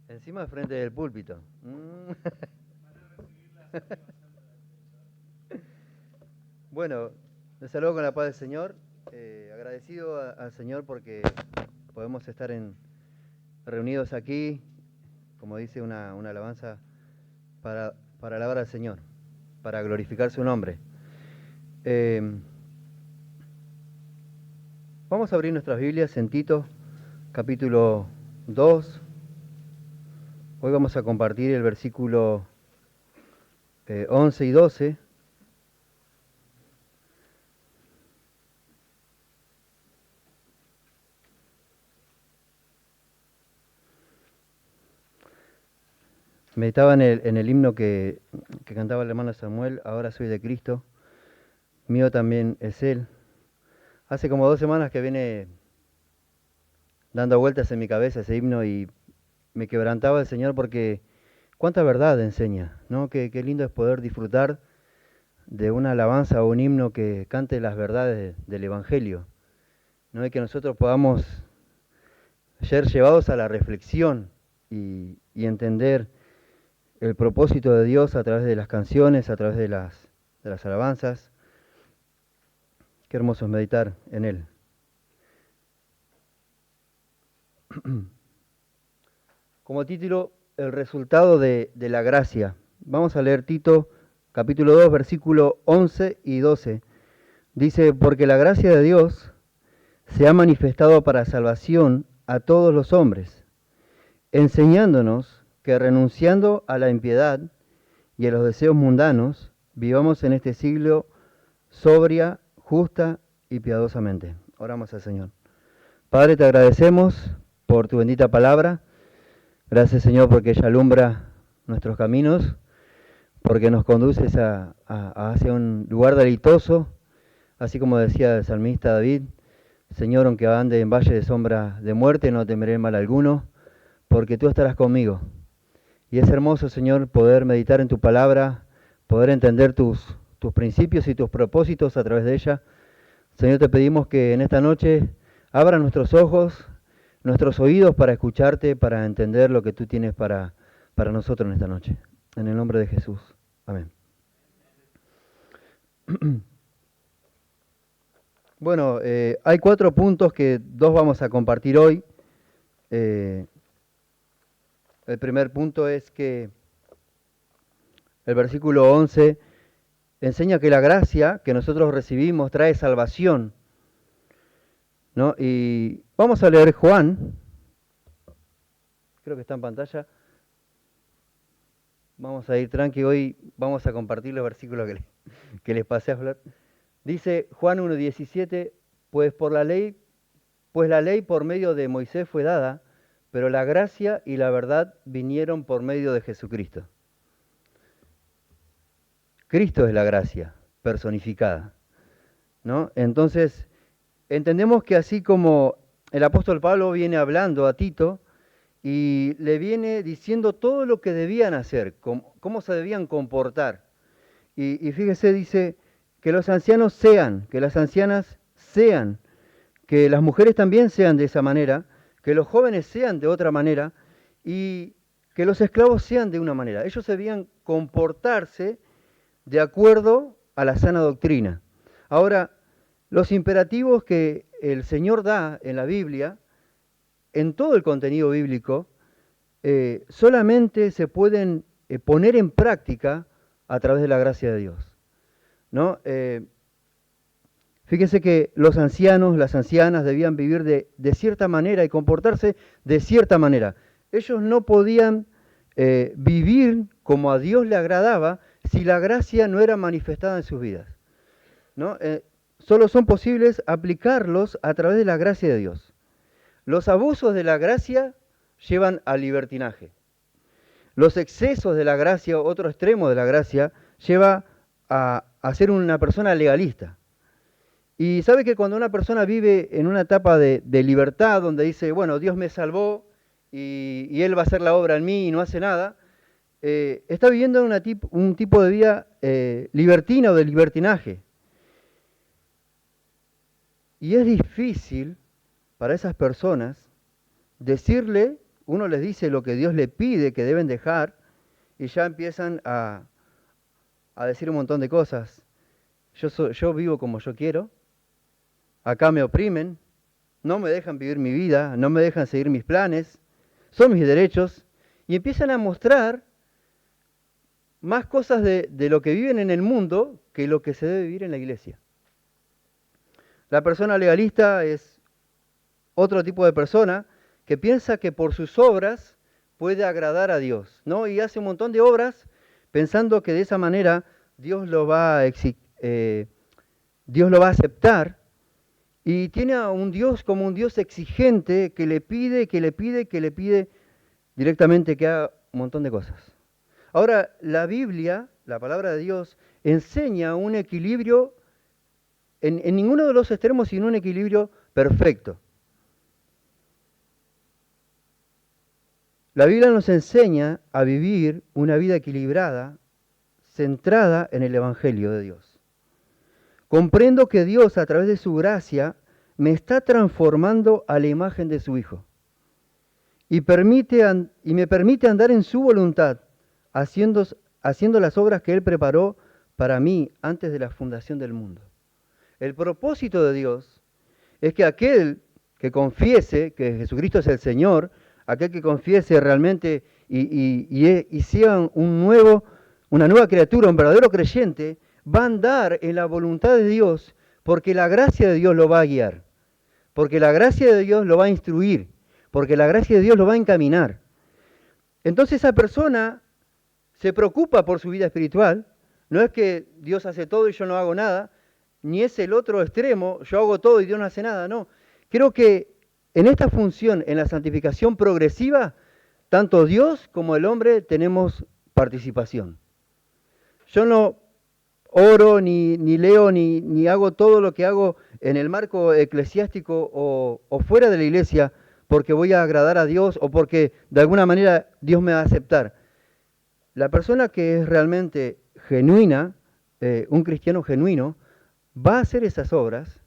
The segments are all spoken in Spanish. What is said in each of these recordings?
Encima de frente del púlpito. Bueno, les saludo con la paz del Señor. Agradecido al Señor porque podemos estar reunidos aquí, como dice una alabanza, para alabar al Señor, para glorificar su nombre. Vamos a abrir nuestras Biblias en Tito, capítulo 2. Hoy vamos a compartir el versículo 11 y 12. Meditaba en el himno que cantaba el hermano Samuel, Ahora soy de Cristo, mío también es Él. Hace como 2 semanas que viene dando vueltas en mi cabeza ese himno y me quebrantaba el Señor porque cuánta verdad enseña, ¿no? Qué lindo es poder disfrutar de una alabanza o un himno que cante las verdades del Evangelio, ¿no? Y que nosotros podamos ser llevados a la reflexión y entender el propósito de Dios a través de las canciones, a través de las alabanzas. Qué hermoso es meditar en Él. Como título, el resultado de la gracia. Vamos a leer Tito, capítulo 2, versículo 11 y 12. Dice, porque la gracia de Dios se ha manifestado para salvación a todos los hombres, enseñándonos que renunciando a la impiedad y a los deseos mundanos, vivamos en este siglo sobria, justa y piadosamente. Oramos al Señor. Padre, te agradecemos por tu bendita palabra. Gracias, Señor, porque ella alumbra nuestros caminos, porque nos conduces hacia un lugar deleitoso, así como decía el salmista David, Señor, aunque ande en valle de sombra de muerte, no temeré mal alguno, porque tú estarás conmigo. Y es hermoso, Señor, poder meditar en tu palabra, poder entender tus principios y tus propósitos a través de ella. Señor, te pedimos que en esta noche abra nuestros ojos, nuestros oídos para escucharte, para entender lo que tú tienes para nosotros en esta noche. En el nombre de Jesús. Amén. Bueno, hay 4 puntos que 2 vamos a compartir hoy. El primer punto es que el versículo 11 enseña que la gracia que nosotros recibimos trae salvación, ¿no? Y vamos a leer Juan, creo que está en pantalla. Vamos a ir tranqui, hoy vamos a compartir los versículos que les pasé a hablar. Dice Juan 1:17, pues la ley por medio de Moisés fue dada, pero la gracia y la verdad vinieron por medio de Jesucristo. Cristo es la gracia personificada, ¿no? Entonces, entendemos que así como el apóstol Pablo viene hablando a Tito y le viene diciendo todo lo que debían hacer, cómo se debían comportar. Y fíjese, dice que los ancianos sean, que las ancianas sean, que las mujeres también sean de esa manera, que los jóvenes sean de otra manera y que los esclavos sean de una manera. Ellos debían comportarse de acuerdo a la sana doctrina. Ahora, los imperativos que el Señor da en la Biblia, en todo el contenido bíblico, solamente se pueden poner en práctica a través de la gracia de Dios, ¿no? Fíjense que los ancianos, las ancianas debían vivir de cierta manera y comportarse de cierta manera. Ellos no podían vivir como a Dios le agradaba si la gracia no era manifestada en sus vidas, ¿no? Solo son posibles aplicarlos a través de la gracia de Dios. Los abusos de la gracia llevan al libertinaje. Los excesos de la gracia, otro extremo de la gracia, lleva a ser una persona legalista. Y sabe que cuando una persona vive en una etapa de libertad, donde dice, bueno, Dios me salvó y Él va a hacer la obra en mí y no hace nada, está viviendo un tipo de vida libertina o de libertinaje. Y es difícil para esas personas decirle uno les dice lo que Dios le pide que deben dejar y ya empiezan a decir un montón de cosas. Yo vivo como yo quiero, acá me oprimen, no me dejan vivir mi vida, no me dejan seguir mis planes, son mis derechos, y empiezan a mostrar más cosas de lo que viven en el mundo que lo que se debe vivir en la iglesia. La persona legalista es otro tipo de persona que piensa que por sus obras puede agradar a Dios, ¿no? Y hace un montón de obras pensando que de esa manera Dios lo va a aceptar, y tiene a un Dios como un Dios exigente que le pide directamente que haga un montón de cosas. Ahora, la Biblia, la palabra de Dios, enseña un equilibrio en ninguno de los extremos, sino un equilibrio perfecto. La Biblia nos enseña a vivir una vida equilibrada, centrada en el Evangelio de Dios. Comprendo que Dios, a través de su gracia, me está transformando a la imagen de su Hijo y me permite andar en su voluntad, haciendo las obras que Él preparó para mí antes de la fundación del mundo. El propósito de Dios es que aquel que confiese que Jesucristo es el Señor, aquel que confiese realmente y sea una nueva criatura, un verdadero creyente, va a andar en la voluntad de Dios, porque la gracia de Dios lo va a guiar, porque la gracia de Dios lo va a instruir, porque la gracia de Dios lo va a encaminar. Entonces esa persona se preocupa por su vida espiritual. No es que Dios hace todo y yo no hago nada, ni es el otro extremo, yo hago todo y Dios no hace nada, no. Creo que en esta función, en la santificación progresiva, tanto Dios como el hombre tenemos participación. Yo no oro, ni leo, ni hago todo lo que hago en el marco eclesiástico o fuera de la iglesia porque voy a agradar a Dios o porque de alguna manera Dios me va a aceptar. La persona que es realmente genuina, un cristiano genuino, va a hacer esas obras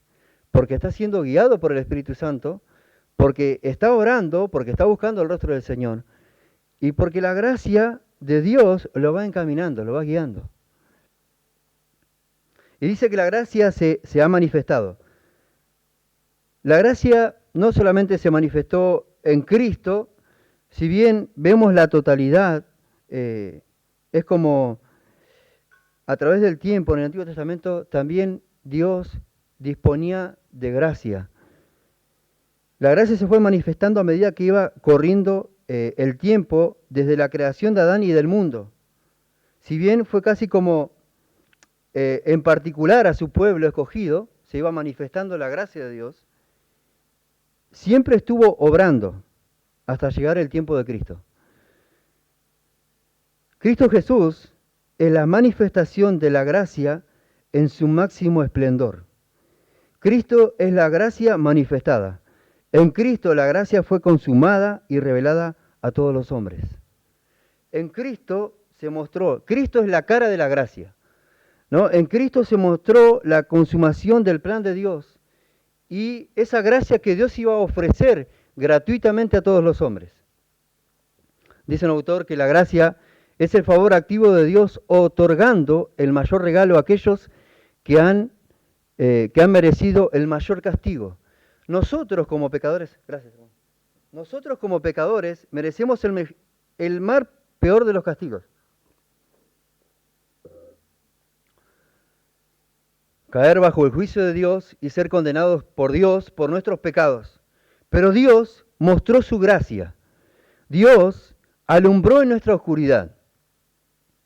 porque está siendo guiado por el Espíritu Santo, porque está orando, porque está buscando el rostro del Señor y porque la gracia de Dios lo va encaminando, lo va guiando. Y dice que la gracia se ha manifestado. La gracia no solamente se manifestó en Cristo, si bien vemos la totalidad, es como a través del tiempo en el Antiguo Testamento también Dios disponía de gracia. La gracia se fue manifestando a medida que iba corriendo el tiempo desde la creación de Adán y del mundo. Si bien fue casi como en particular a su pueblo escogido, se iba manifestando la gracia de Dios, siempre estuvo obrando hasta llegar el tiempo de Cristo. Cristo Jesús es la manifestación de la gracia en su máximo esplendor. Cristo es la gracia manifestada. En Cristo la gracia fue consumada y revelada a todos los hombres. En Cristo se mostró, Cristo es la cara de la gracia, ¿no? En Cristo se mostró la consumación del plan de Dios y esa gracia que Dios iba a ofrecer gratuitamente a todos los hombres. Dice un autor que la gracia es el favor activo de Dios otorgando el mayor regalo a aquellos que han merecido el mayor castigo. Nosotros como pecadores, gracias, hermano. Nosotros como pecadores merecemos el más peor de los castigos. Caer bajo el juicio de Dios y ser condenados por Dios por nuestros pecados. Pero Dios mostró su gracia. Dios alumbró en nuestra oscuridad.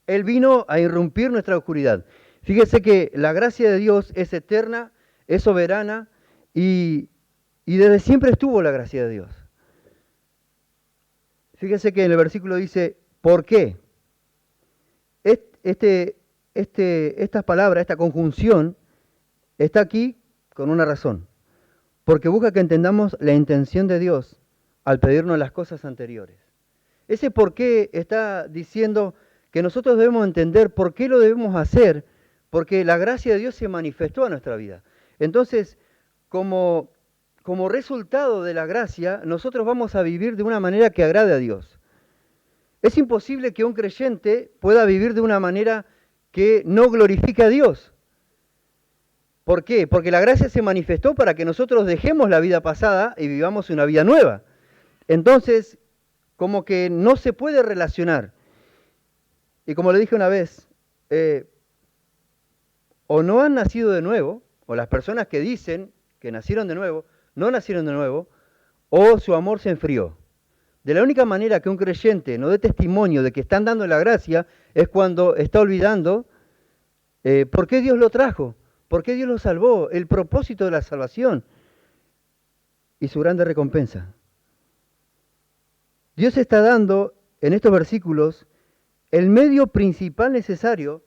Él vino a irrumpir nuestra oscuridad. Fíjese que la gracia de Dios es eterna, es soberana y desde siempre estuvo la gracia de Dios. Fíjese que en el versículo dice, ¿por qué? Estas palabras, esta conjunción, está aquí con una razón. Porque busca que entendamos la intención de Dios al pedirnos las cosas anteriores. Ese por qué está diciendo que nosotros debemos entender por qué lo debemos hacer, porque la gracia de Dios se manifestó a nuestra vida. Entonces, como como resultado de la gracia, nosotros vamos a vivir de una manera que agrade a Dios. Es imposible que un creyente pueda vivir de una manera que no glorifique a Dios. ¿Por qué? Porque la gracia se manifestó para que nosotros dejemos la vida pasada y vivamos una vida nueva. Entonces, como que no se puede relacionar. Y como le dije una vez, o no han nacido de nuevo, o las personas que dicen que nacieron de nuevo, no nacieron de nuevo, o su amor se enfrió. De la única manera que un creyente no dé testimonio de que están dando la gracia es cuando está olvidando por qué Dios lo trajo, por qué Dios lo salvó, el propósito de la salvación y su grande recompensa. Dios está dando en estos versículos el medio principal necesario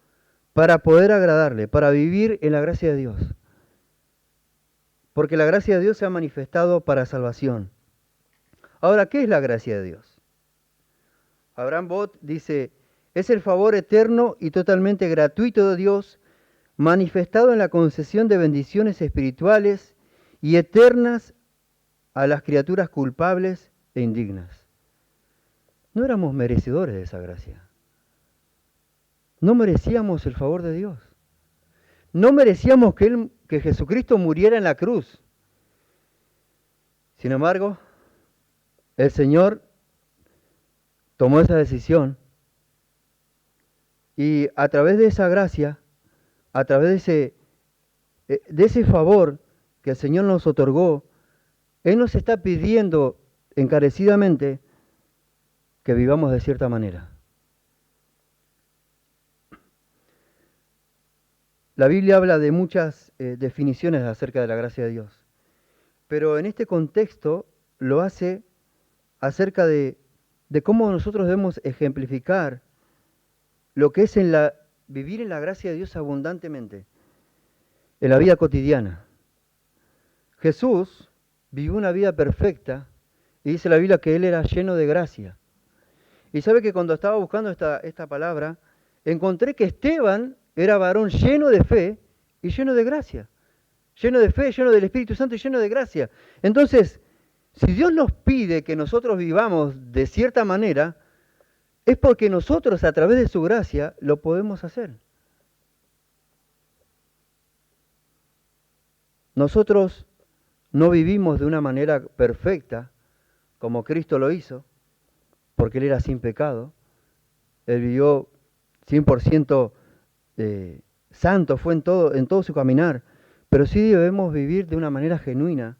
para poder agradarle, para vivir en la gracia de Dios. Porque la gracia de Dios se ha manifestado para salvación. Ahora, ¿qué es la gracia de Dios? Abraham Bott dice, es el favor eterno y totalmente gratuito de Dios manifestado en la concesión de bendiciones espirituales y eternas a las criaturas culpables e indignas. No éramos merecedores de esa gracia. No merecíamos el favor de Dios. No merecíamos que Jesucristo muriera en la cruz. Sin embargo, el Señor tomó esa decisión y a través de esa gracia, a través de ese favor que el Señor nos otorgó, Él nos está pidiendo encarecidamente que vivamos de cierta manera. La Biblia habla de muchas definiciones acerca de la gracia de Dios, pero en este contexto lo hace acerca de cómo nosotros debemos ejemplificar lo que es vivir en la gracia de Dios abundantemente, en la vida cotidiana. Jesús vivió una vida perfecta y dice la Biblia que Él era lleno de gracia. Y sabe que cuando estaba buscando esta palabra, encontré que Esteban era varón lleno de fe y lleno de gracia. Lleno de fe, lleno del Espíritu Santo y lleno de gracia. Entonces, si Dios nos pide que nosotros vivamos de cierta manera, es porque nosotros a través de su gracia lo podemos hacer. Nosotros no vivimos de una manera perfecta como Cristo lo hizo, porque Él era sin pecado. Él vivió 100% santo, fue en todo su caminar, pero sí debemos vivir de una manera genuina,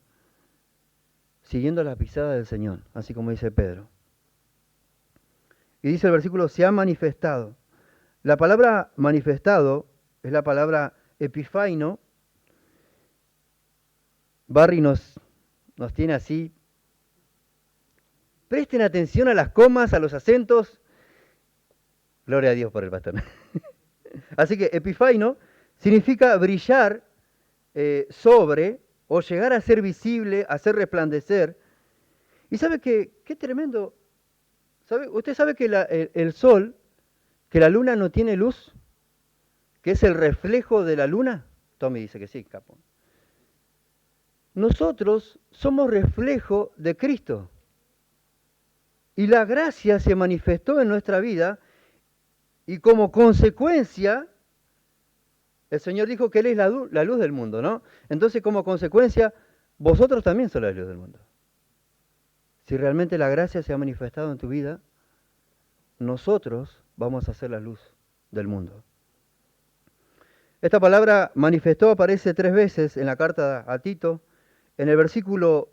siguiendo la pisada del Señor, así como dice Pedro. Y dice el versículo, se ha manifestado. La palabra manifestado es la palabra epifaino. Barry nos tiene así. Presten atención a las comas, a los acentos. Gloria a Dios por el pastor. Así que epifaino significa brillar sobre o llegar a ser visible, a hacer resplandecer. Y sabe que, qué tremendo. Usted sabe que el sol, que la luna no tiene luz, que es el reflejo de la luna. Tommy dice que sí, capo. Nosotros somos reflejo de Cristo. Y la gracia se manifestó en nuestra vida y como consecuencia, el Señor dijo que Él es la luz del mundo, ¿no? Entonces, como consecuencia, vosotros también sois la luz del mundo. Si realmente la gracia se ha manifestado en tu vida, nosotros vamos a ser la luz del mundo. Esta palabra manifestó aparece 3 veces en la carta a Tito. En el versículo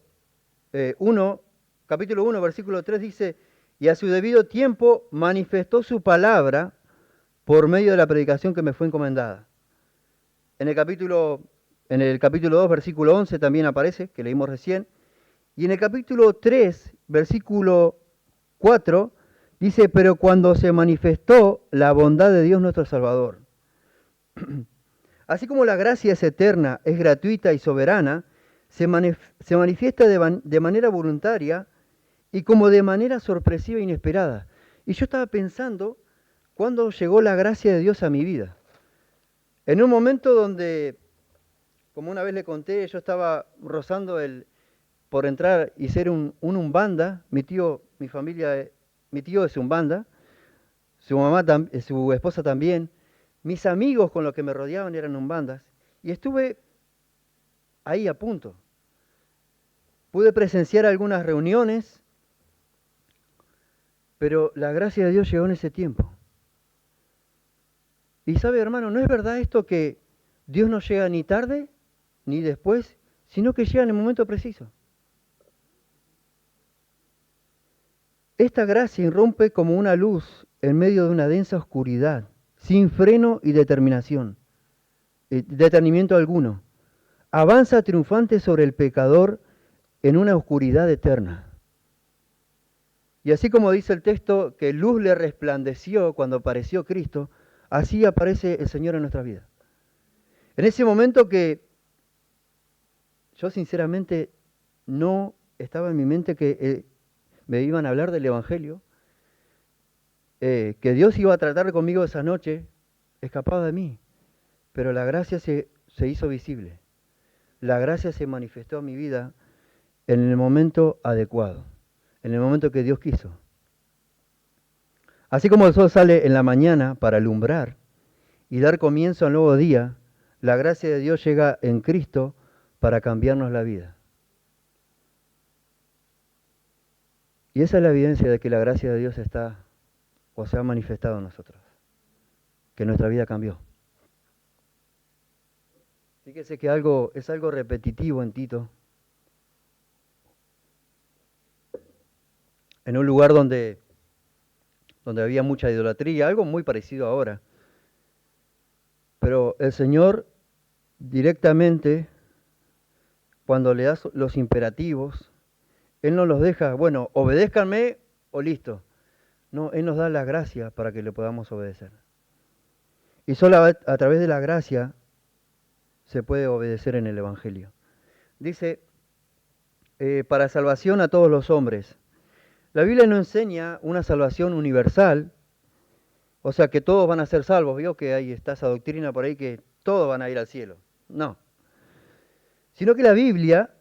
1, capítulo 1, versículo 3 dice, y a su debido tiempo manifestó su palabra por medio de la predicación que me fue encomendada. En el capítulo 2, versículo 11 también aparece, que leímos recién. Y en el capítulo 3, versículo 4, dice, pero cuando se manifestó la bondad de Dios nuestro Salvador. Así como la gracia es eterna, es gratuita y soberana, se manifiesta de manera voluntaria y como de manera sorpresiva e inesperada. Y yo estaba pensando cuándo llegó la gracia de Dios a mi vida. En un momento donde, como una vez le conté, yo estaba rozando el por entrar y ser un umbanda. Mi tío es umbanda, su esposa también. Mis amigos con los que me rodeaban eran umbandas. Y estuve ahí a punto. Pude presenciar algunas reuniones, pero la gracia de Dios llegó en ese tiempo. Y sabe, hermano, ¿no es verdad esto que Dios no llega ni tarde ni después, sino que llega en el momento preciso? Esta gracia irrumpe como una luz en medio de una densa oscuridad, sin freno y detenimiento alguno. Avanza triunfante sobre el pecador en una oscuridad eterna. Y así como dice el texto que luz le resplandeció cuando apareció Cristo, así aparece el Señor en nuestra vida. En ese momento que yo sinceramente no estaba en mi mente que me iban a hablar del Evangelio, que Dios iba a tratar conmigo esa noche, escapaba de mí. Pero la gracia se hizo visible. La gracia se manifestó en mi vida en el momento adecuado, en el momento que Dios quiso. Así como el sol sale en la mañana para alumbrar y dar comienzo al nuevo día, la gracia de Dios llega en Cristo para cambiarnos la vida. Y esa es la evidencia de que la gracia de Dios está o se ha manifestado en nosotros, que nuestra vida cambió. Fíjese que es algo repetitivo en Tito. En un lugar donde había mucha idolatría, algo muy parecido ahora. Pero el Señor directamente, cuando le da los imperativos, Él no los deja, bueno, obedézcanme o listo. No, Él nos da la gracia para que le podamos obedecer. Y solo a través de la gracia se puede obedecer en el Evangelio. Dice, para salvación a todos los hombres. La Biblia no enseña una salvación universal, o sea que todos van a ser salvos. Vio que ahí está esa doctrina por ahí que todos van a ir al cielo. No. Sino que la Biblia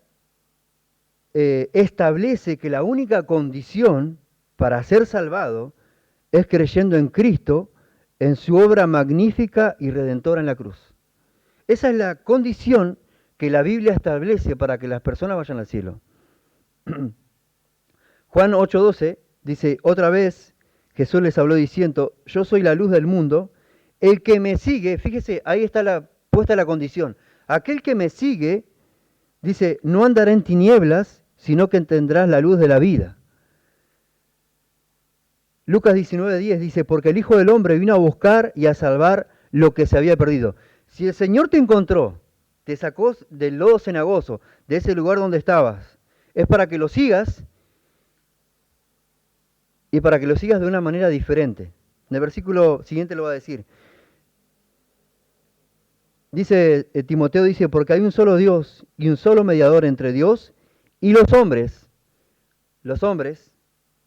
establece que la única condición para ser salvado es creyendo en Cristo, en su obra magnífica y redentora en la cruz. Esa es la condición que la Biblia establece para que las personas vayan al cielo. Juan 8:12 dice, otra vez Jesús les habló diciendo, yo soy la luz del mundo, el que me sigue, fíjese, ahí está puesta la condición, aquel que me sigue, dice, no andará en tinieblas, sino que tendrás la luz de la vida. Lucas 19:10 dice, porque el Hijo del Hombre vino a buscar y a salvar lo que se había perdido. Si el Señor te encontró, te sacó del lodo cenagoso, de ese lugar donde estabas, es para que lo sigas y para que lo sigas de una manera diferente. En el versículo siguiente lo va a decir. Dice, Timoteo dice, porque hay un solo Dios y un solo mediador entre Dios y los hombres,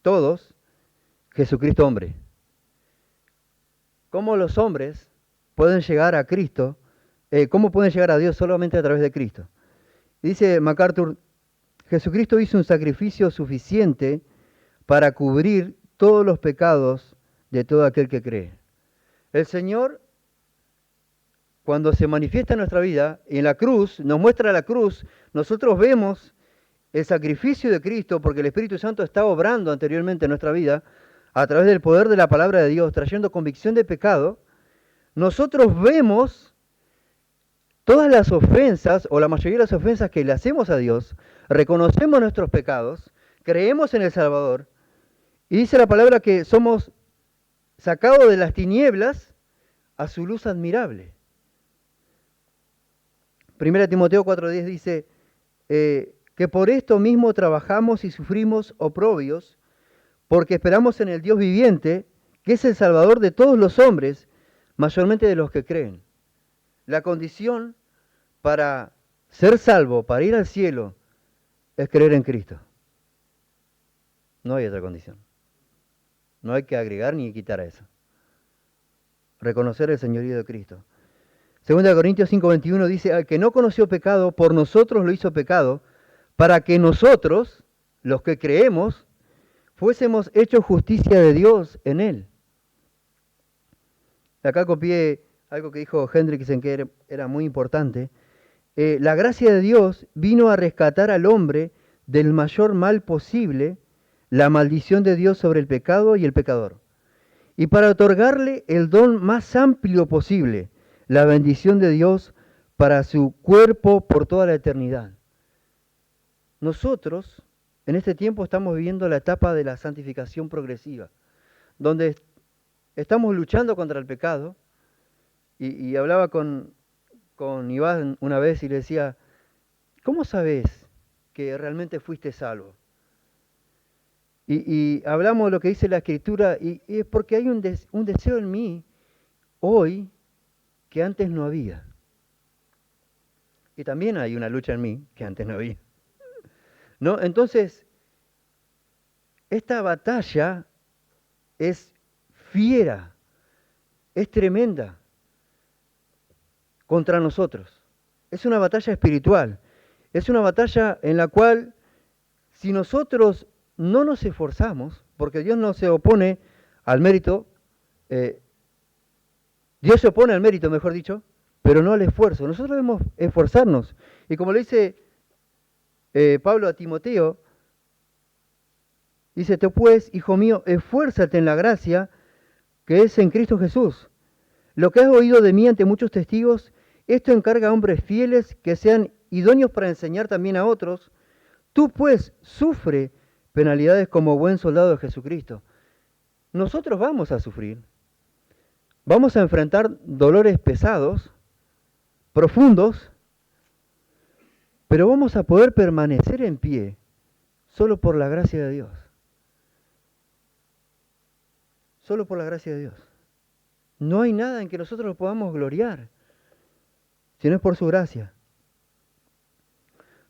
todos, Jesucristo hombre. ¿Cómo los hombres pueden llegar a Cristo? ¿Cómo pueden llegar a Dios solamente a través de Cristo? Dice MacArthur, Jesucristo hizo un sacrificio suficiente para cubrir todos los pecados de todo aquel que cree. El Señor, cuando se manifiesta en nuestra vida, en la cruz, nos muestra la cruz, nosotros vemos el sacrificio de Cristo, porque el Espíritu Santo está obrando anteriormente en nuestra vida, a través del poder de la palabra de Dios, trayendo convicción de pecado. Nosotros vemos todas las ofensas, o la mayoría de las ofensas que le hacemos a Dios, reconocemos nuestros pecados, creemos en el Salvador, y dice la palabra que somos sacados de las tinieblas a su luz admirable. 1 Timoteo 4:10 dice que por esto mismo trabajamos y sufrimos oprobios, porque esperamos en el Dios viviente, que es el Salvador de todos los hombres, mayormente de los que creen. La condición para ser salvo, para ir al cielo, es creer en Cristo. No hay otra condición. No hay que agregar ni quitar a eso. Reconocer el señorío de Cristo. 2 Corintios 5:21 dice, al que no conoció pecado, por nosotros lo hizo pecado, para que nosotros, los que creemos, fuésemos hechos justicia de Dios en Él. Acá copié algo que dijo Hendrickson que era muy importante. La gracia de Dios vino a rescatar al hombre del mayor mal posible, la maldición de Dios sobre el pecado y el pecador, y para otorgarle el don más amplio posible, la bendición de Dios para su cuerpo por toda la eternidad. Nosotros, en este tiempo, estamos viviendo la etapa de la santificación progresiva, donde estamos luchando contra el pecado, y hablaba con Iván una vez y le decía, ¿cómo sabes que realmente fuiste salvo? Y hablamos de lo que dice la Escritura, y es porque hay un deseo en mí hoy que antes no había. Y también hay una lucha en mí que antes no había. ¿No? Entonces, esta batalla es fiera, es tremenda contra nosotros. Es una batalla espiritual. Es una batalla en la cual, si nosotros no nos esforzamos, porque Dios no se opone al mérito, Dios se opone al mérito, mejor dicho, pero no al esfuerzo. Nosotros debemos esforzarnos. Y como le dice Pablo a Timoteo, dice, pues, hijo mío, esfuérzate en la gracia que es en Cristo Jesús. Lo que has oído de mí ante muchos testigos, esto encarga a hombres fieles que sean idóneos para enseñar también a otros. Tú, pues, sufre penalidades como buen soldado de Jesucristo. Nosotros vamos a sufrir. Vamos a enfrentar dolores pesados, profundos, pero vamos a poder permanecer en pie solo por la gracia de Dios. Solo por la gracia de Dios. No hay nada en que nosotros podamos gloriar, si no es por su gracia.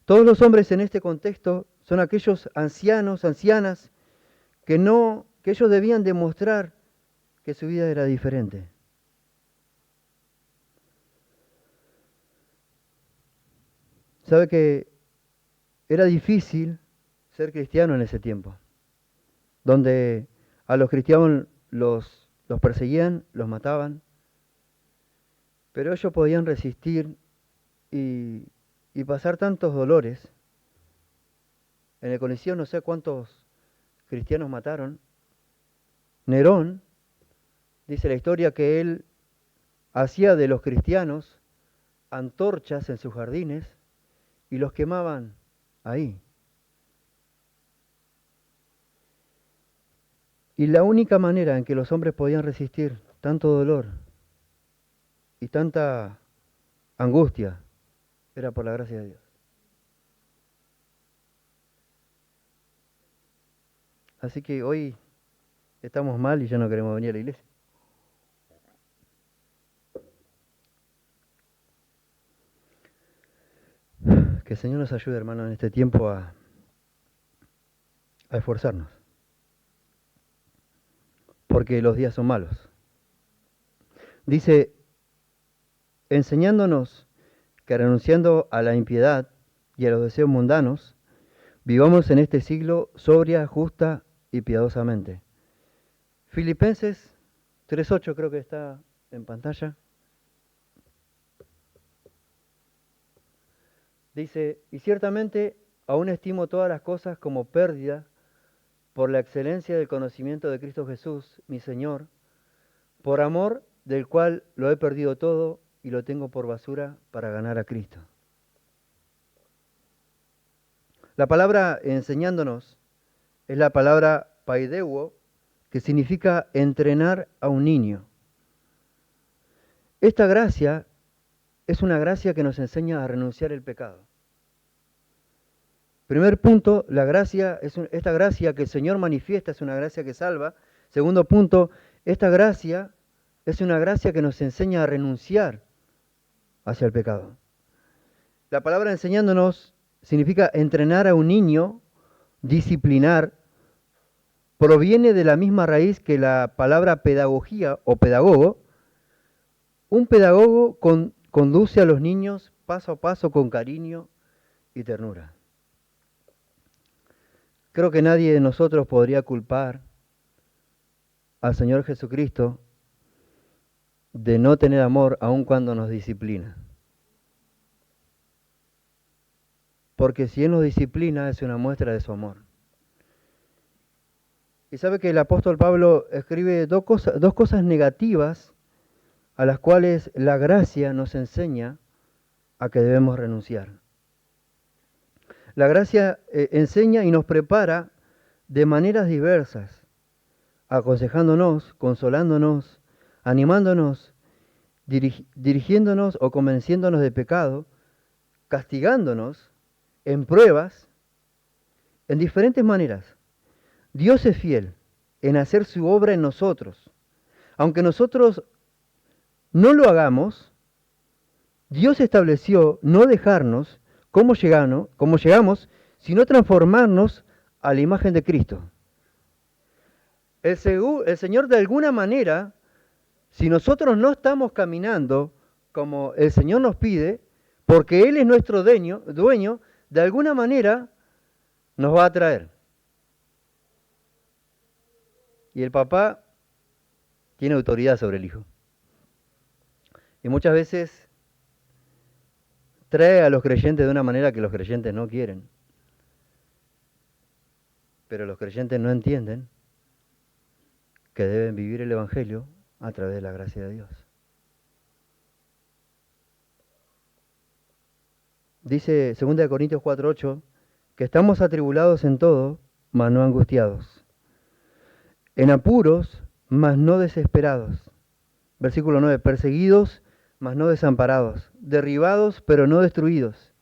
Todos los hombres en este contexto son aquellos ancianos, ancianas, que ellos debían demostrar que su vida era diferente. Sabe que era difícil ser cristiano en ese tiempo, donde a los cristianos los perseguían, los mataban, pero ellos podían resistir y pasar tantos dolores. En el Coliseo no sé cuántos cristianos mataron. Nerón, dice la historia, que él hacía de los cristianos antorchas en sus jardines y los quemaban ahí. Y la única manera en que los hombres podían resistir tanto dolor y tanta angustia era por la gracia de Dios. Así que hoy estamos mal y ya no queremos venir a la iglesia. Que el Señor nos ayude, hermano, en este tiempo a esforzarnos. Porque los días son malos. Dice, enseñándonos que renunciando a la impiedad y a los deseos mundanos, vivamos en este siglo sobria, justa y piadosamente. Filipenses 3:8 creo que está en pantalla. Dice, y ciertamente aún estimo todas las cosas como pérdida por la excelencia del conocimiento de Cristo Jesús, mi Señor, por amor del cual lo he perdido todo y lo tengo por basura para ganar a Cristo. La palabra enseñándonos es la palabra paideuo, que significa entrenar a un niño. Esta gracia es una gracia que nos enseña a renunciar al pecado. Primer punto, la gracia esta gracia que el Señor manifiesta es una gracia que salva. Segundo punto, esta gracia es una gracia que nos enseña a renunciar hacia el pecado. La palabra enseñándonos significa entrenar a un niño, disciplinar, proviene de la misma raíz que la palabra pedagogía o pedagogo. Un pedagogo conduce a los niños paso a paso con cariño y ternura. Creo que nadie de nosotros podría culpar al Señor Jesucristo de no tener amor aun cuando nos disciplina. Porque si Él nos disciplina es una muestra de su amor. Y sabe que el apóstol Pablo escribe dos cosas negativas a las cuales la gracia nos enseña a que debemos renunciar. La gracia enseña y nos prepara de maneras diversas, aconsejándonos, consolándonos, animándonos, dirigiéndonos o convenciéndonos de pecado, castigándonos en pruebas, en diferentes maneras. Dios es fiel en hacer su obra en nosotros. Aunque nosotros no lo hagamos, Dios estableció no dejarnos como llegamos, sino transformarnos a la imagen de Cristo. El Señor de alguna manera, si nosotros no estamos caminando como el Señor nos pide, porque Él es nuestro dueño, de alguna manera nos va a traer. Y el papá tiene autoridad sobre el hijo. Y muchas veces trae a los creyentes de una manera que los creyentes no quieren. Pero los creyentes no entienden que deben vivir el Evangelio a través de la gracia de Dios. Dice 2 Corintios 4:8 que estamos atribulados en todo, mas no angustiados. En apuros, mas no desesperados. Versículo 9, perseguidos, mas no desamparados. Derribados, pero no destruidos.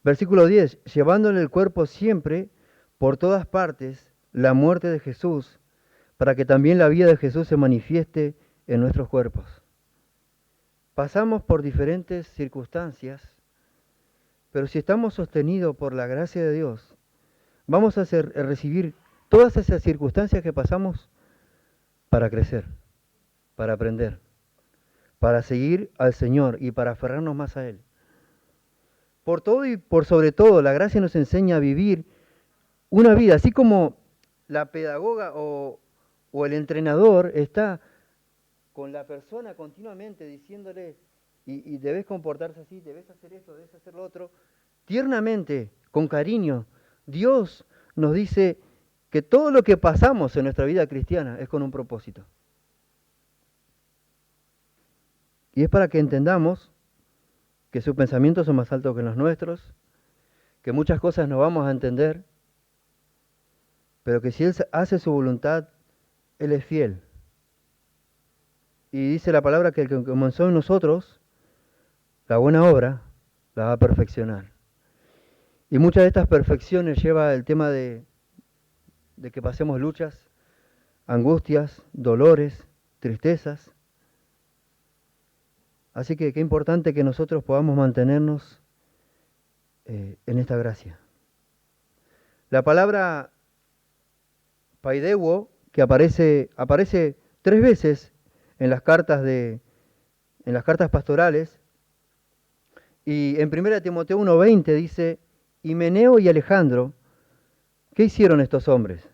Versículo 10, llevando en el cuerpo siempre, por todas partes, la muerte de Jesús, para que también la vida de Jesús se manifieste en nuestros cuerpos. Pasamos por diferentes circunstancias, pero si estamos sostenidos por la gracia de Dios, vamos a recibir todas esas circunstancias que pasamos para crecer, para aprender, para seguir al Señor y para aferrarnos más a Él. Por todo y por sobre todo, la gracia nos enseña a vivir una vida, así como la pedagoga o el entrenador está con la persona continuamente diciéndole, y debes comportarse así, debes hacer esto, debes hacer lo otro, tiernamente, con cariño. Dios nos dice que todo lo que pasamos en nuestra vida cristiana es con un propósito. Y es para que entendamos que sus pensamientos son más altos que los nuestros, que muchas cosas no vamos a entender, pero que si Él hace su voluntad, Él es fiel. Y dice la palabra que el que comenzó en nosotros, la buena obra, la va a perfeccionar. Y muchas de estas perfecciones lleva el tema de que pasemos luchas, angustias, dolores, tristezas. Así que qué importante que nosotros podamos mantenernos en esta gracia. La palabra paideuo, que aparece 3 veces en las cartas pastorales, y en 1 Timoteo 1:20 dice, Himeneo y Alejandro, ¿qué hicieron estos hombres?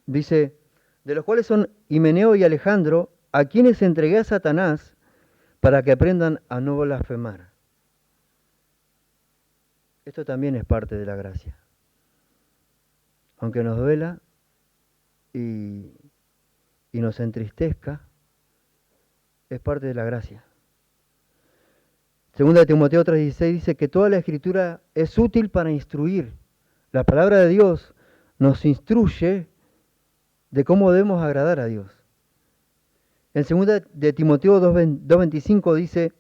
Dice, de los cuales son Himeneo y Alejandro, a quienes entregué a Satanás para que aprendan a no blasfemar. Esto también es parte de la gracia. Aunque nos duela y nos entristezca, es parte de la gracia. 2 Timoteo 3:16 dice que toda la Escritura es útil para instruir. La palabra de Dios nos instruye de cómo debemos agradar a Dios. En 2 Timoteo 2:25 dice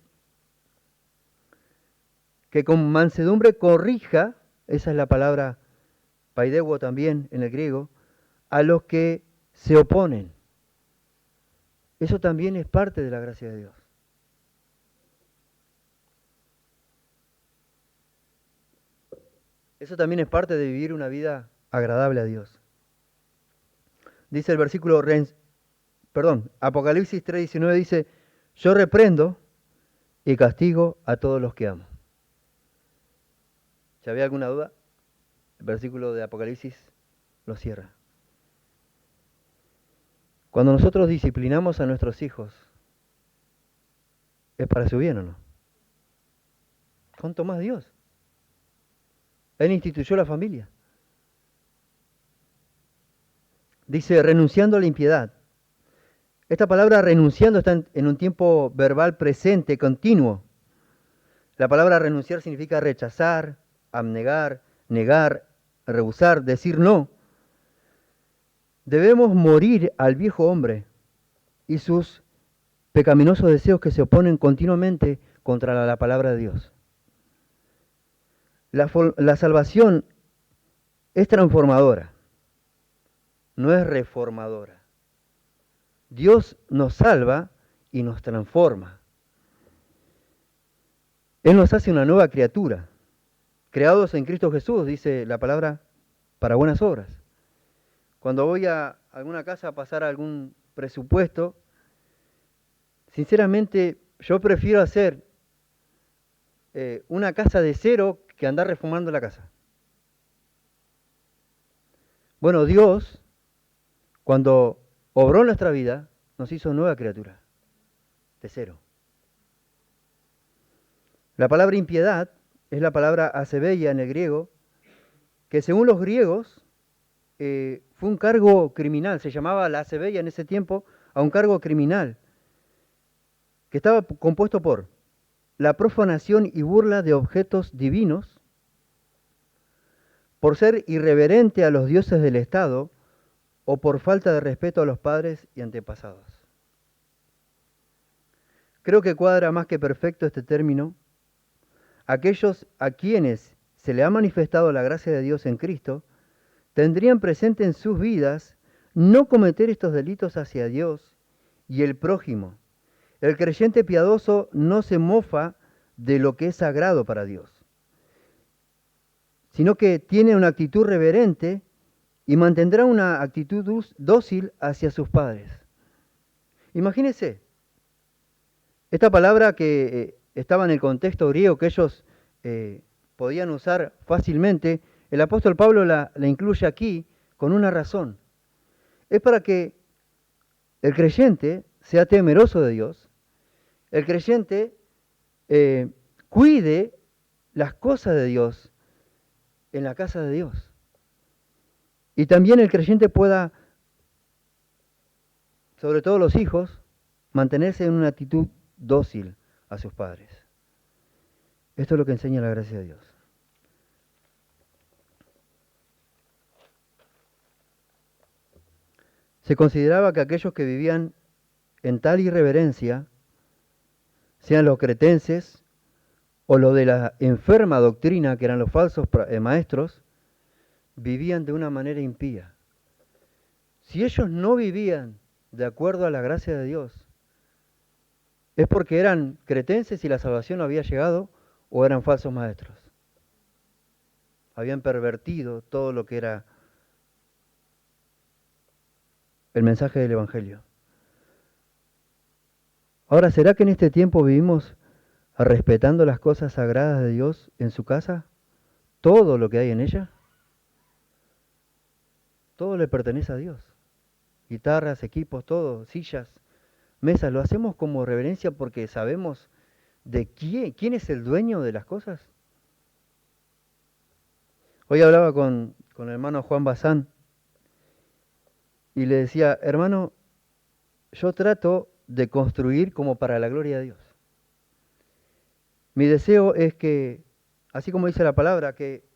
que con mansedumbre corrija, esa es la palabra paideuo también en el griego, a los que se oponen. Eso también es parte de la gracia de Dios. Eso también es parte de vivir una vida agradable a Dios. Dice el versículo, Apocalipsis 3:19 dice, yo reprendo y castigo a todos los que amo. ¿Ya había alguna duda? el versículo de Apocalipsis lo cierra. Cuando nosotros disciplinamos a nuestros hijos, ¿es para su bien o no? ¿Cuánto más Dios? Él instituyó la familia. Dice, renunciando a la impiedad. Esta palabra renunciando está en un tiempo verbal presente, continuo. La palabra renunciar significa rechazar, abnegar, negar, rehusar, decir no. Debemos morir al viejo hombre y sus pecaminosos deseos que se oponen continuamente contra la palabra de Dios. La salvación es transformadora, no es reformadora. Dios nos salva y nos transforma. Él nos hace una nueva criatura, creados en Cristo Jesús, dice la palabra, para buenas obras. Cuando voy a alguna casa a pasar algún presupuesto, sinceramente yo prefiero hacer una casa de cero que andar reformando la casa. Bueno, Dios, cuando obró en nuestra vida, nos hizo nueva criatura, de cero. La palabra impiedad es la palabra acebeia en el griego, que según los griegos fue un cargo criminal, se llamaba la acebeia en ese tiempo a un cargo criminal, que estaba compuesto por la profanación y burla de objetos divinos, por ser irreverente a los dioses del Estado o por falta de respeto a los padres y antepasados. Creo que cuadra más que perfecto este término. Aquellos a quienes se le ha manifestado la gracia de Dios en Cristo, tendrían presente en sus vidas no cometer estos delitos hacia Dios y el prójimo. El creyente piadoso no se mofa de lo que es sagrado para Dios, sino que tiene una actitud reverente y mantendrá una actitud dócil hacia sus padres. Imagínense, esta palabra que estaba en el contexto griego que ellos podían usar fácilmente, el apóstol Pablo la incluye aquí con una razón. Es para que el creyente sea temeroso de Dios, el creyente cuide las cosas de Dios en la casa de Dios. Y también el creyente pueda, sobre todo los hijos, mantenerse en una actitud dócil a sus padres. Esto es lo que enseña la gracia de Dios. Se consideraba que aquellos que vivían en tal irreverencia, sean los cretenses o los de la enferma doctrina, que eran los falsos maestros, vivían de una manera impía. Si ellos no vivían de acuerdo a la gracia de Dios, es porque eran cretenses y la salvación no había llegado, o eran falsos maestros. Habían pervertido todo lo que era el mensaje del Evangelio. Ahora, ¿será que en este tiempo vivimos respetando las cosas sagradas de Dios en su casa? Todo lo que hay en ella. Todo le pertenece a Dios. Guitarras, equipos, todo, sillas, mesas. ¿Lo hacemos como reverencia porque sabemos de quién es el dueño de las cosas? Hoy hablaba con el hermano Juan Bazán y le decía, hermano, yo trato de construir como para la gloria de Dios. Mi deseo es que, así como dice la palabra, que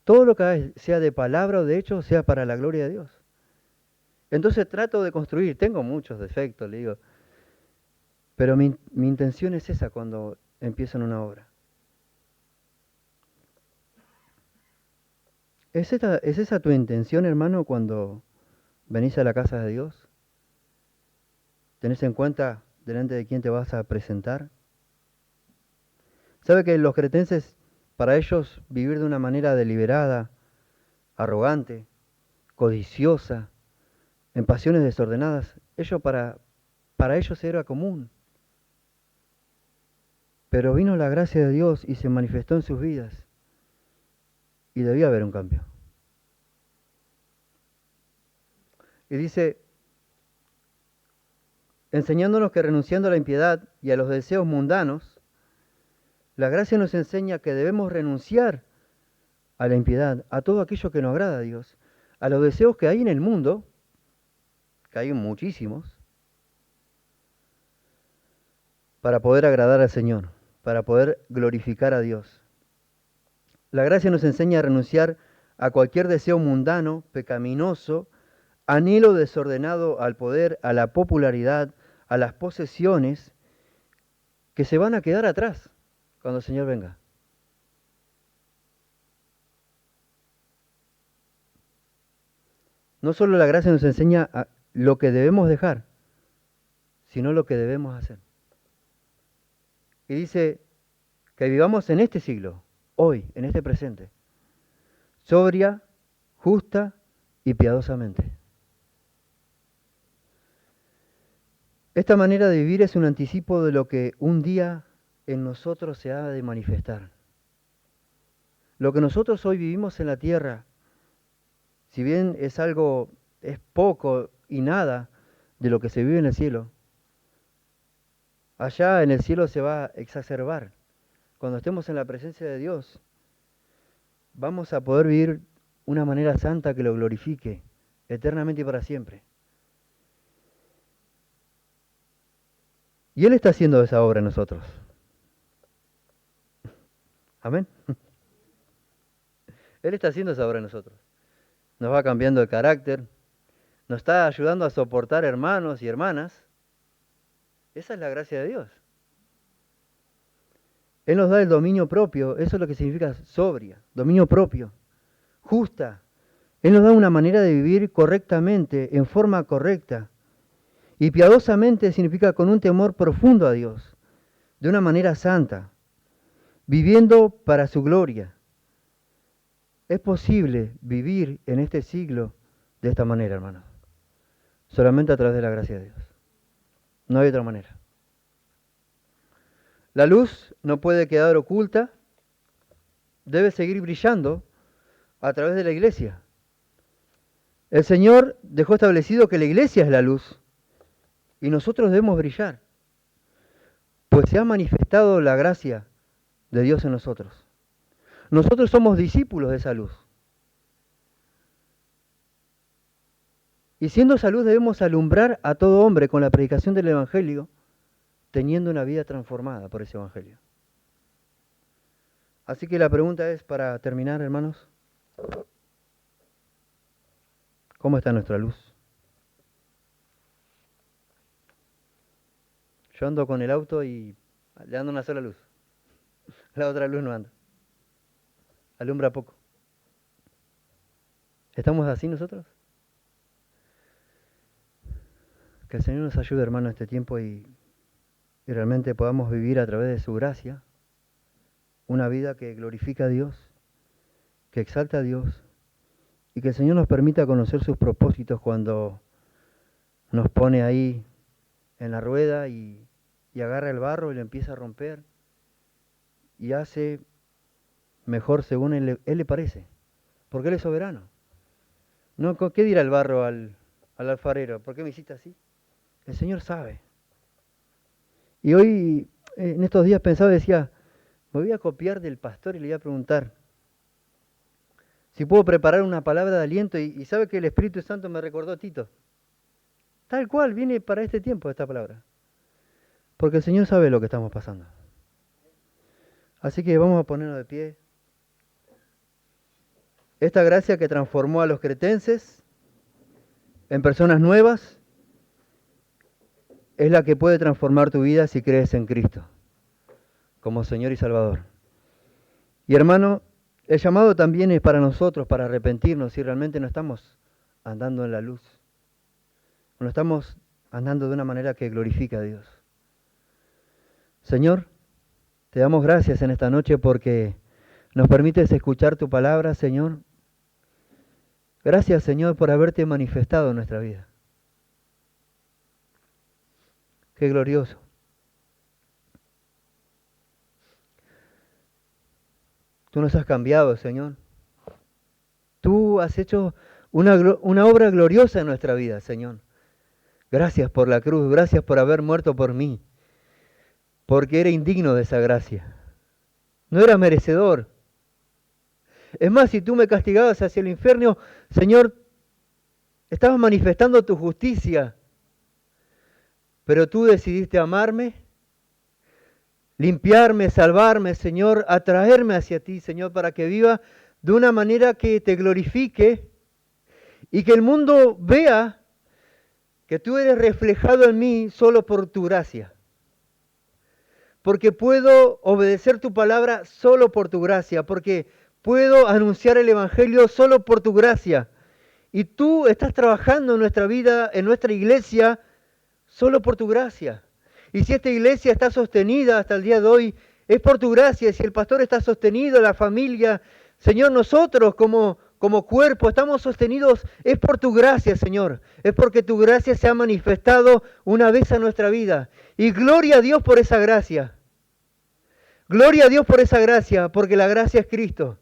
todo lo que sea de palabra o de hecho sea para la gloria de Dios. Entonces trato de construir, tengo muchos defectos, le digo, pero mi intención es esa cuando empiezo en una obra. ¿Es esa tu intención, hermano, cuando venís a la casa de Dios? ¿Tenés en cuenta delante de quién te vas a presentar? ¿Sabe que los cretenses, para ellos vivir de una manera deliberada, arrogante, codiciosa, en pasiones desordenadas, para ellos era común? Pero vino la gracia de Dios y se manifestó en sus vidas y debía haber un cambio. Y dice, enseñándonos que renunciando a la impiedad y a los deseos mundanos, la gracia nos enseña que debemos renunciar a la impiedad, a todo aquello que no agrada a Dios, a los deseos que hay en el mundo, que hay muchísimos, para poder agradar al Señor, para poder glorificar a Dios. La gracia nos enseña a renunciar a cualquier deseo mundano, pecaminoso, anhelo desordenado al poder, a la popularidad, a las posesiones, que se van a quedar atrás cuando el Señor venga. No solo la gracia nos enseña lo que debemos dejar, sino lo que debemos hacer. Y dice que vivamos en este siglo, hoy, en este presente, sobria, justa y piadosamente. Esta manera de vivir es un anticipo de lo que un día en nosotros se ha de manifestar. Lo que nosotros hoy vivimos en la tierra, si bien es poco y nada de lo que se vive en el cielo, allá en el cielo se va a exacerbar. Cuando estemos en la presencia de Dios, vamos a poder vivir una manera santa que lo glorifique eternamente y para siempre. Y Él está haciendo esa obra en nosotros. Amén. Él está haciendo esa obra en nosotros. Nos va cambiando el carácter, nos está ayudando a soportar hermanos y hermanas. Esa es la gracia de Dios. Él nos da el dominio propio, eso es lo que significa sobria, dominio propio, justa. Él nos da una manera de vivir correctamente, en forma correcta. Y piadosamente significa con un temor profundo a Dios, de una manera santa, viviendo para su gloria. Es posible vivir en este siglo de esta manera, hermanos, solamente a través de la gracia de Dios. No hay otra manera. La luz no puede quedar oculta, debe seguir brillando a través de la iglesia. El Señor dejó establecido que la iglesia es la luz y nosotros debemos brillar, pues se ha manifestado la gracia de Dios en nosotros. Nosotros somos discípulos de esa luz. Y siendo esa luz debemos alumbrar a todo hombre con la predicación del Evangelio, teniendo una vida transformada por ese Evangelio. Así que la pregunta es, para terminar, hermanos, ¿cómo está nuestra luz? Yo ando con el auto y le ando una sola luz. La otra luz no anda. Alumbra poco. ¿Estamos así nosotros? Que el Señor nos ayude, hermano, en este tiempo y realmente podamos vivir a través de su gracia una vida que glorifica a Dios, que exalta a Dios y que el Señor nos permita conocer sus propósitos cuando nos pone ahí en la rueda y agarra el barro y lo empieza a romper y hace mejor según él le parece, porque Él es soberano. No, ¿qué dirá el barro al alfarero? ¿Por qué me hiciste así? El Señor sabe. Y hoy, en estos días pensaba, decía, me voy a copiar del pastor y le voy a preguntar si puedo preparar una palabra de aliento. Y sabe que el Espíritu Santo me recordó a Tito. Tal cual, viene para este tiempo esta palabra. Porque el Señor sabe lo que estamos pasando. Así que vamos a ponernos de pie. Esta gracia que transformó a los cretenses en personas nuevas es la que puede transformar tu vida si crees en Cristo como Señor y Salvador. Y hermano, el llamado también es para nosotros, para arrepentirnos si realmente no estamos andando en la luz. No estamos andando de una manera que glorifica a Dios. Señor, te damos gracias en esta noche porque nos permites escuchar tu palabra, Señor. Gracias, Señor, por haberte manifestado en nuestra vida. Qué glorioso. Tú nos has cambiado, Señor. Tú has hecho una obra gloriosa en nuestra vida, Señor. Gracias por la cruz, gracias por haber muerto por mí, porque era indigno de esa gracia. No era merecedor. Es más, si tú me castigabas hacia el infierno, Señor, estabas manifestando tu justicia, pero tú decidiste amarme, limpiarme, salvarme, Señor, atraerme hacia ti, Señor, para que viva de una manera que te glorifique y que el mundo vea que tú eres reflejado en mí solo por tu gracia. Porque puedo obedecer tu palabra solo por tu gracia, porque puedo anunciar el Evangelio solo por tu gracia. Y tú estás trabajando en nuestra vida, en nuestra iglesia, solo por tu gracia. Y si esta iglesia está sostenida hasta el día de hoy, es por tu gracia. Si el pastor está sostenido, la familia, Señor, nosotros como cuerpo estamos sostenidos, es por tu gracia, Señor. Es porque tu gracia se ha manifestado una vez a nuestra vida. Y gloria a Dios por esa gracia. Gloria a Dios por esa gracia, porque la gracia es Cristo.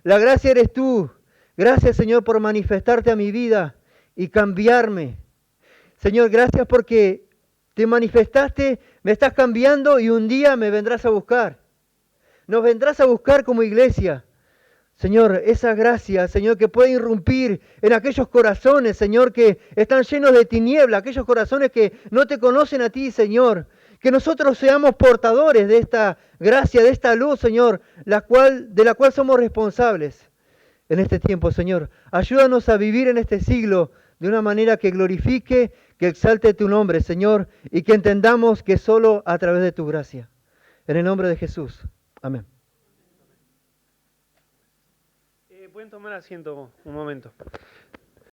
La gracia eres tú. Gracias, Señor, por manifestarte a mi vida y cambiarme. Señor, gracias porque te manifestaste, me estás cambiando y un día me vendrás a buscar. Nos vendrás a buscar como iglesia. Señor, esa gracia, Señor, que puede irrumpir en aquellos corazones, Señor, que están llenos de tiniebla, aquellos corazones que no te conocen a ti, Señor. Que nosotros seamos portadores de esta gracia, de esta luz, Señor, de la cual somos responsables en este tiempo, Señor. Ayúdanos a vivir en este siglo de una manera que glorifique, que exalte tu nombre, Señor, y que entendamos que solo a través de tu gracia. En el nombre de Jesús. Amén. Pueden tomar asiento un momento.